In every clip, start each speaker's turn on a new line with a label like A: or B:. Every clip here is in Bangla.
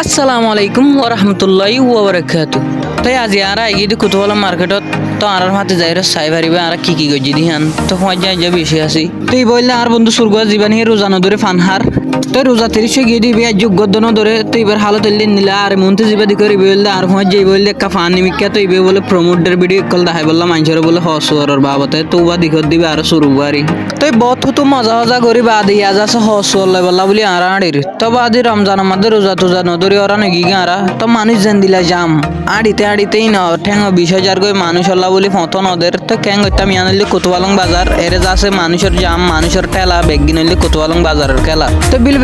A: আসসালামু আলাইকুম ওয়া রাহমাতুল্লাহি ওয়া বারাকাতুহু। তাই আজি আরা এগিয়ে কুতুবালা মার্কেটত তো আর হাতে যাই চাই পারিবে আর কি কি গজি দিহান তো সময় যাই বেশি আছি তুই বললে আর বন্ধু সুরগুয়া জীবানি রোজানো ধরে ফানহার তুই রোজা 30 গিয়ে দিবি আর যোগ্যদন ধরে তুই এবার হালত নিলা আর মন্ত্রী জীবাদি করে বললে আর সময় যাই বললে একটা ফান নিমিকা তুই বলে প্রমোটের ভিডিও কল দেখাই বললাম মানুষের বলে হসুয়ার বাবতে তো বা দিকত দিবে আর সুরগুয়ারি তুই বহুত তো মজা মজা করি বাদ ইয়া যাচ্ছে হসুয়ার লাই বললা বলি আর আড়ির তো বাদি রমজান আমাদের রোজা তোজা নদরি ওরা নাকি গাঁরা তো মানুষ যেন দিলা যাম আড়িতেই ন ঠ্যাং 20,000 করে মানুষ হল্লা বলি ফত নদের তো ক্যাং হইতাম ইয়া নইলে কোতোয়ালং বাজার এরে যাচ্ছে মানুষের জাম মানুষের ঠেলা বেগি নইলে কোতোয়ালং বাজারের খেলা তো বিল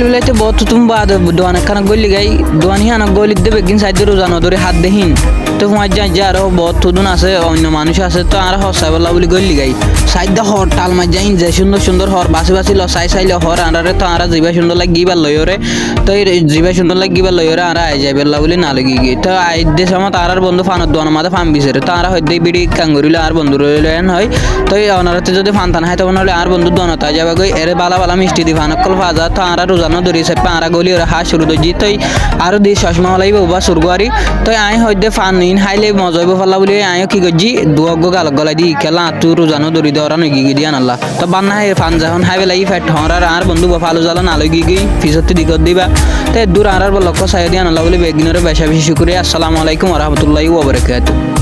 A: বিলাইতে বহুত তুমি বাদ দোয়ান খানা গলি গাই দোয়ান হিয়ানা গলিত দে বেগিন সাইড রোজা নদরি হাত দেহিন তো হুঁয়ার যাই যে আরো বহুত থুদুন আছে অন্য মানুষ আছে তো আর হসাই বললা বলি গলি গাই সাইড হর টাল মার যাই যে সুন্দর সুন্দর হর বাসি লসাই চাইলে হর আনারে তো আর জিবা সুন্দর লাগিবার লয়রে তো জিবা সুন্দর লাগিবার লয়রে আর আই যাই বললা বলি না লাগি গিয়ে তো আই দেশ আমার আর বন্ধু ফানত দোয়ান মাথা ফান বিচেরে তো আর হয়তো বিড়ি কাঙ্গুরিলে আর বন্ধু রইলেন হয় তো ওনারাতে যদি ফান টান হয় তখন হলে আর বন্ধু দোয়ানত যাবে গই এরে বালা মিষ্টি দি ফানকল ফাজা তো আর রোজানো ধরি সে পাঁরা গলি ওরা হা শুরু দই তো আরো দি চশমা হলাইব বা সুরগুয়ারি তো আই হয়তো ফান নিন হাইলে মজা হইব ফেলা বলি আইও কি করছি দুয়াগ গাল গলাই দি খেলা তুই রোজানো ধরি দেওয়ারা নই গিয়ে দিয়া নাল্লা তো বান্না হাই ফান যখন হাই বেলাই ফেট হরার আর বন্ধু ফালু জ্বালা নালই গিয়ে ফিসতে দিকত দিবা তো দূর আর লক্ষ্য চাই দিয়া নাল্লা বলি বেগিনরে বেশা বেশি শুক্রিয়া। আসসালামু আলাইকুম ওয়া রাহমাতুল্লাহি ওয়া বারাকাতুহু।